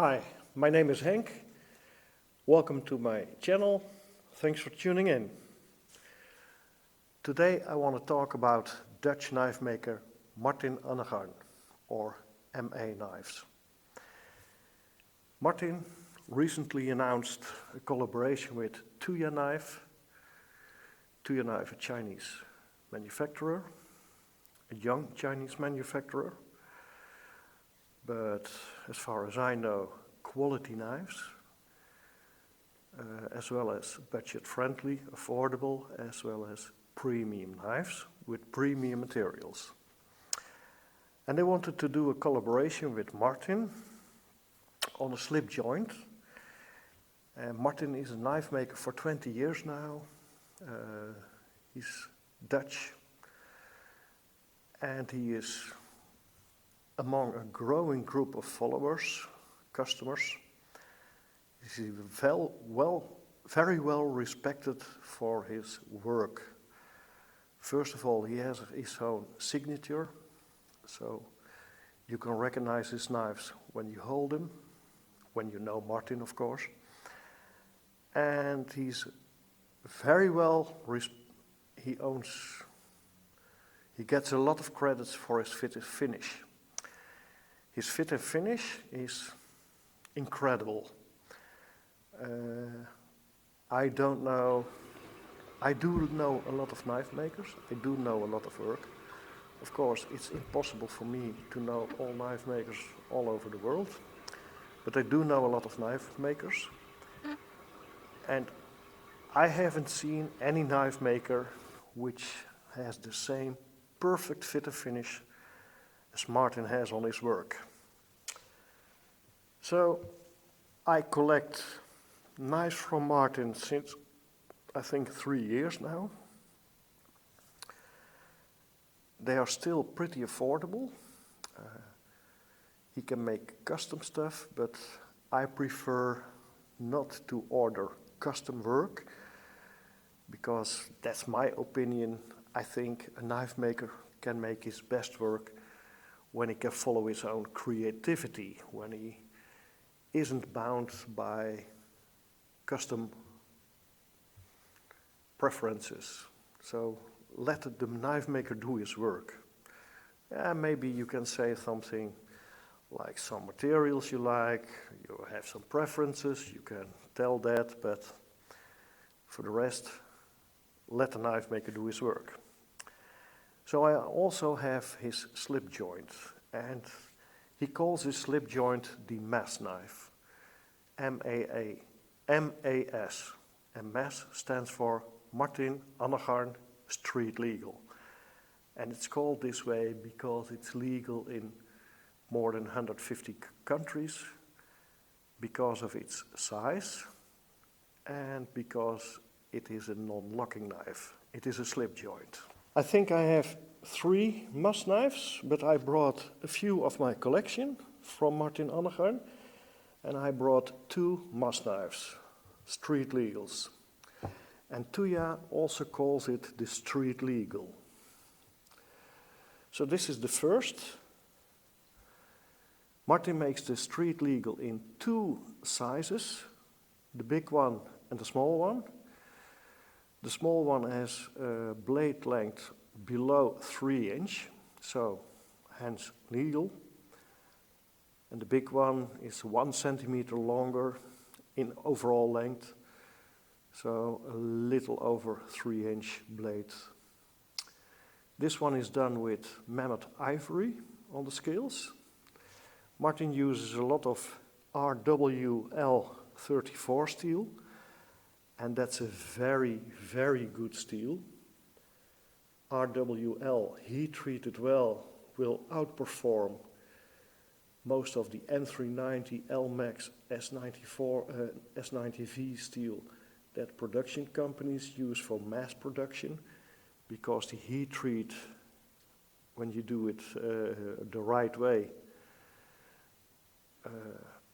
Hi, my name is Henk. Welcome to my channel. Thanks for tuning in. Today I want to talk about Dutch knife maker Martin Annegarn, or MA Knives. Martin recently announced a collaboration with Tuya knife. Tuya knife, a Chinese manufacturer, a young Chinese manufacturer. But as far as I know, quality knives, as well as budget-friendly, affordable, as well as premium knives with premium materials. And they wanted to do a collaboration with Martin on a slip joint. Martin is a knife maker for 20 years now. He's Dutch, and he is among a growing group of followers, customers. He's very well respected for his work. First of all, he has his own signature, so you can recognize his knives when you hold them, when you know Martin, of course. And he's very well, he gets a lot of credits for his fit and finish. His fit and finish is incredible. I do know a lot of knife makers. I do know a lot of work. Of course, it's impossible for me to know all knife makers all over the world, but I do know a lot of knife makers. And I haven't seen any knife maker which has the same perfect fit and finish as Martin has on his work. So I collect knives from Martin since I think 3 years now. They are still pretty affordable. He can make custom stuff, but I prefer not to order custom work because that's my opinion. I think a knife maker can make his best work when he can follow his own creativity, when he isn't bound by custom preferences. So let the knife maker do his work. Maybe you can say something like some materials you like, you have some preferences, you can tell that, but for the rest, let the knife maker do his work. So I also have his slip joint, and he calls his slip joint the MAS knife, M-A-S, and MAS stands for Martin Annegarn Streetlegal. And it's called this way because it's legal in more than 150 countries, because of its size, and because it is a non-locking knife. It is a slip joint. I think I have 3 MAS knives, but I brought a few of my collection from Martin Annegarn, and I brought 2 MAS knives, Streetlegals. And Tuya also calls it the Streetlegal. So this is the first. Martin makes the Streetlegal in 2 sizes, the big one and the small one. The small one has a blade length below 3 inch, so hence legal. And the big one is 1 centimeter longer in overall length, so a little over 3 inch blade. This one is done with mammoth ivory on the scales. Martin uses a lot of RWL34 steel, and that's a very, very good steel. RWL, heat treated well, will outperform most of the N390, LMAX, S94, S90V steel that production companies use for mass production, because the heat treat, when you do it the right way,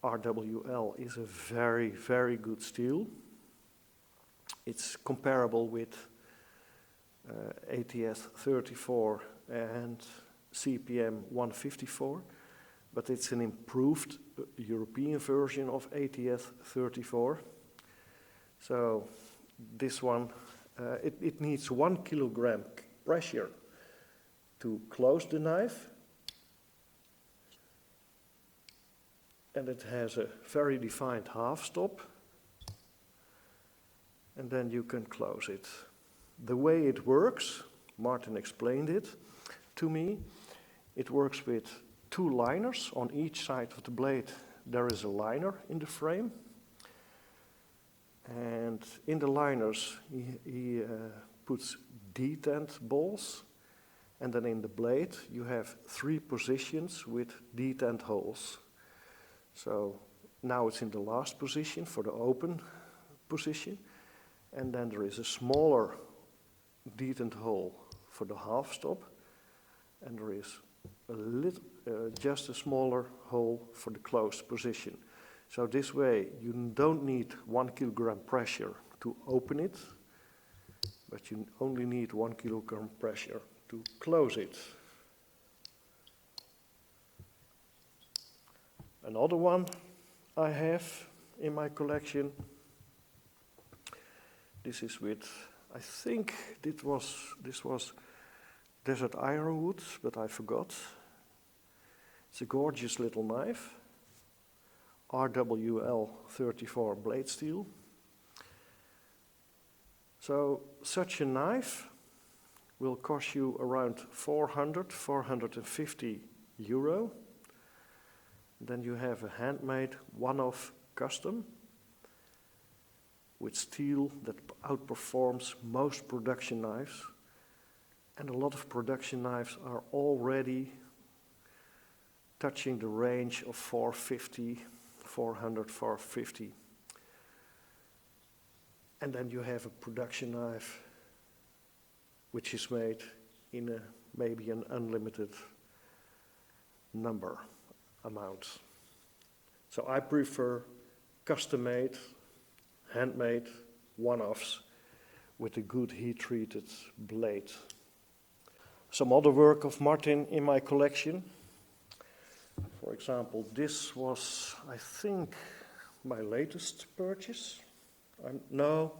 RWL is a very, very good steel. It's comparable with ATS 34 and CPM 154, but it's an improved European version of ATS 34. So this one, it needs 1 kilogram pressure to close the knife. And it has a very defined half stop. And then you can close it. The way it works, Martin explained it to me. It works with 2 liners on each side of the blade. There is a liner in the frame. And in the liners, he puts detent balls. And then in the blade, you have 3 positions with detent holes. So now it's in the last position for the open position. And then there is a smaller detent hole for the half stop. And there is just a smaller hole for the closed position. So this way you don't need 1 kilogram pressure to open it, but you only need 1 kilogram pressure to close it. Another one I have in my collection. This is with, I think this was desert ironwood, but I forgot. It's a gorgeous little knife, RWL 34 blade steel. So such a knife will cost you around 450 euro. Then you have a handmade one-off custom with steel that outperforms most production knives. And a lot of production knives are already touching the range of 450, 400, 450. And then you have a production knife which is made in maybe an unlimited amount. So I prefer custom-made, handmade, one-offs with a good heat-treated blade. Some other work of Martin in my collection. For example, this was, I think, my latest purchase. No,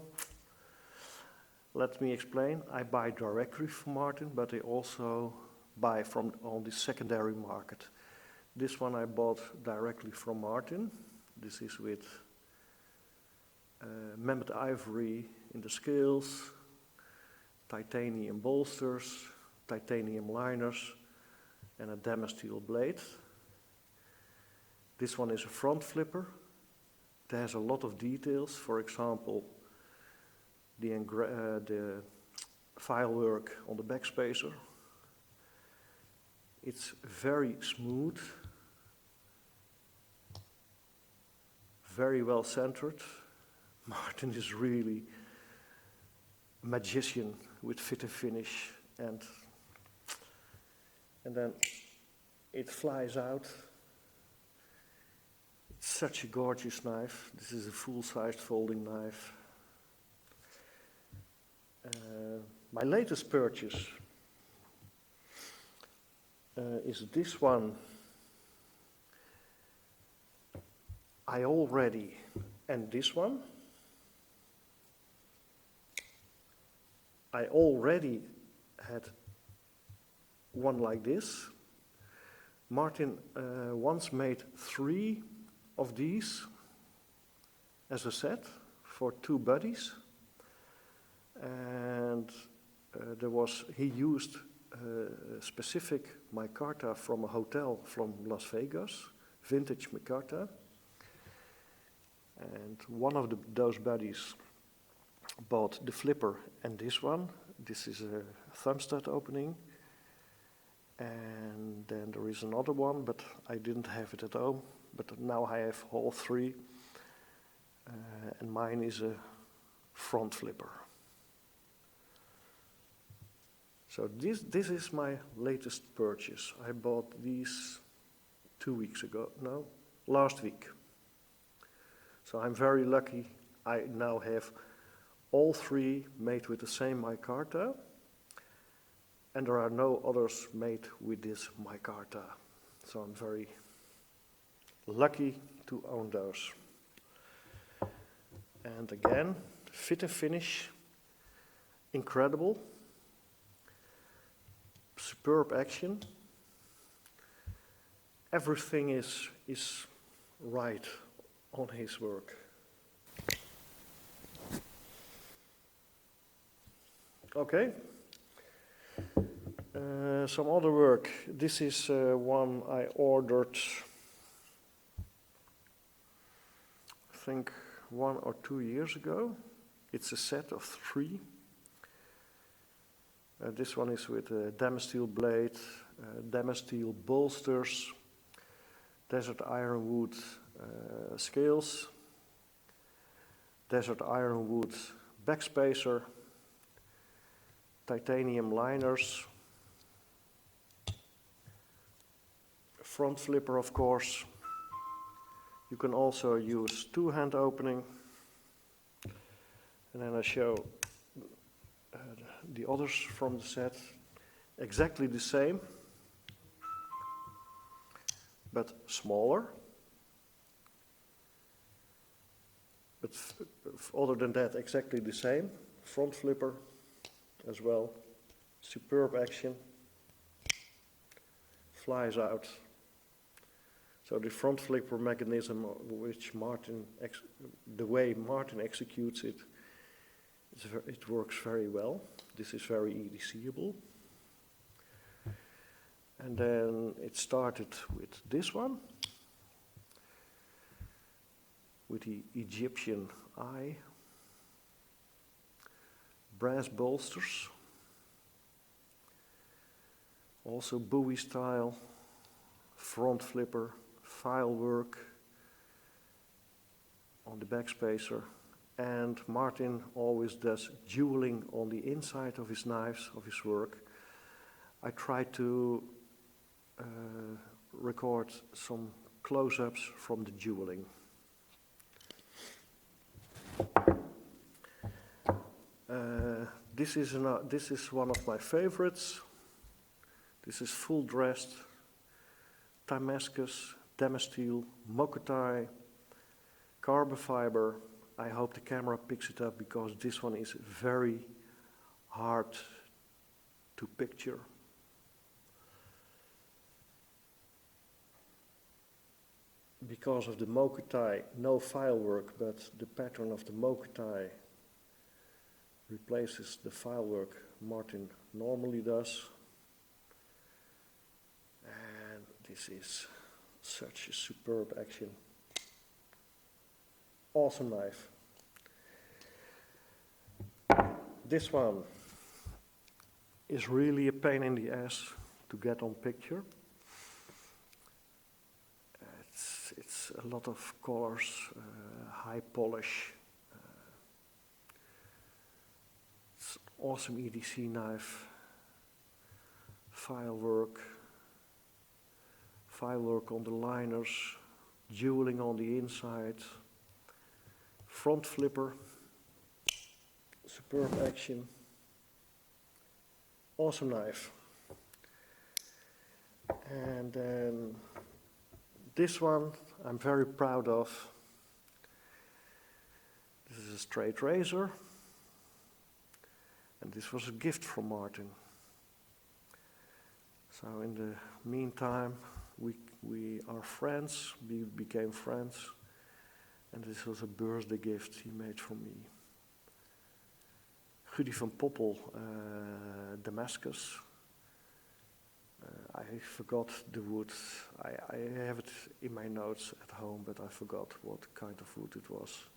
let me explain. I buy directly from Martin, but I also buy on the secondary market. This one I bought directly from Martin. This is with mammoth ivory in the scales, titanium bolsters, titanium liners, and a damasteel blade. This one is a front flipper. It has a lot of details. For example, the file work on the backspacer. It's very smooth, very well centered. Martin is really a magician with fit and finish, and then it flies out. It's such a gorgeous knife. This is a full-sized folding knife. My latest purchase is this one. And this one. I already had one like this. Martin once made 3 of these as a set for 2 buddies. And he used a specific micarta from a hotel from Las Vegas, vintage micarta. And one of those buddies bought the flipper and this one. This is a thumb stud opening. And then there is another one, but I didn't have it at home. But now I have all 3. And mine is a front flipper. So this is my latest purchase. I bought these 2 weeks ago. No, last week. So I'm very lucky. I now have all 3 made with the same micarta, and there are no others made with this micarta. So I'm very lucky to own those. And again, fit and finish, incredible, superb action. Everything is right on his work. Okay. Some other work. This is one I ordered, I think 1 or 2 years ago. It's a set of 3. This one is with a Damasteel blade, Damasteel bolsters, desert ironwood scales, desert ironwood backspacer, titanium liners, front flipper, of course. You can also use 2-hand opening. And then I show the others from the set. Exactly the same, but smaller. But other than that, exactly the same. Front flipper as well. Superb action. Flies out. So the front flipper mechanism, which the way Martin executes it, it works very well. This is very EDCable. And then it started with this one, with the Egyptian eye, brass bolsters, also Bowie style, front flipper, file work on the backspacer, and Martin always does jeweling on the inside of his knives, of his work. I try to record some close-ups from the jeweling. This is one of my favorites. This is full dressed Damascus, Damasteel, Mokotai, carbon fiber. I hope the camera picks it up because this one is very hard to picture. Because of the Mokotai, no file work, but the pattern of the Mokotai replaces the file work Martin normally does. And this is such a superb action. Awesome knife. This one is really a pain in the ass to get on picture. It's a lot of colors, high polish. It's an awesome EDC knife. File work on the liners, jeweling on the inside. Front flipper, superb action, awesome knife. And then this one I'm very proud of. This is a straight razor, and this was a gift from Martin. So in the meantime, we are friends, we became friends. And this was a birthday gift he made for me. Rudy van Poppel, Damascus. I forgot the wood. I have it in my notes at home, but I forgot what kind of wood it was.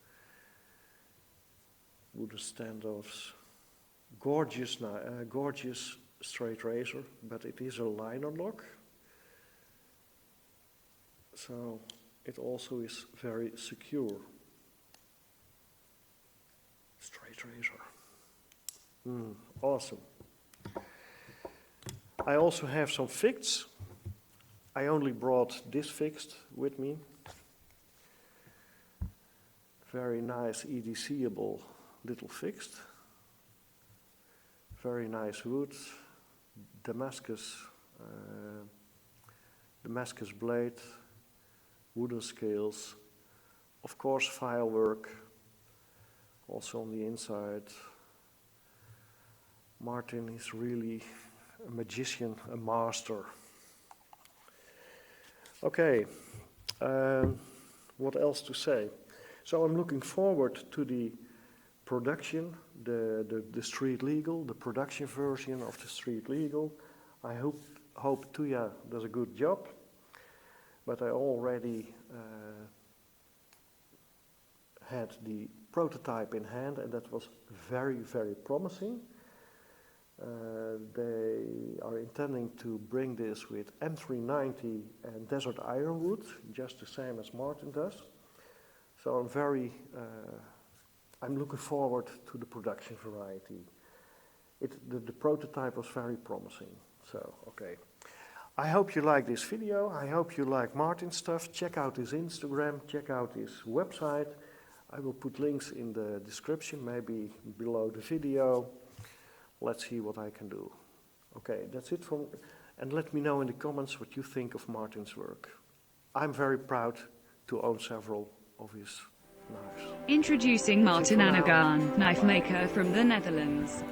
Wooden standoffs. Gorgeous straight razor, but it is a liner lock. So it also is very secure. Straight razor. Awesome. I also have some fixed. I only brought this fixed with me. Very nice EDCable little fixed. Very nice wood. Damascus blade. wooden scales, of course firework, also on the inside. Martin is really a magician, a master. Okay, what else to say? So I'm looking forward to the production, the Streetlegal, the production version of the Streetlegal. I hope Tuya does a good job, but I already had the prototype in hand, and that was very, very promising. They are intending to bring this with M390 and desert ironwood, just the same as Martin does. So I'm looking forward to the production variety. The prototype was very promising. So, okay. I hope you like this video. I hope you like Martin's stuff. Check out his Instagram, check out his website. I will put links in the description, maybe below the video. Let's see what I can do. Okay, that's it from, and let me know in the comments what you think of Martin's work. I'm very proud to own several of his knives. Introducing Martin Annegarn, knife maker from the Netherlands.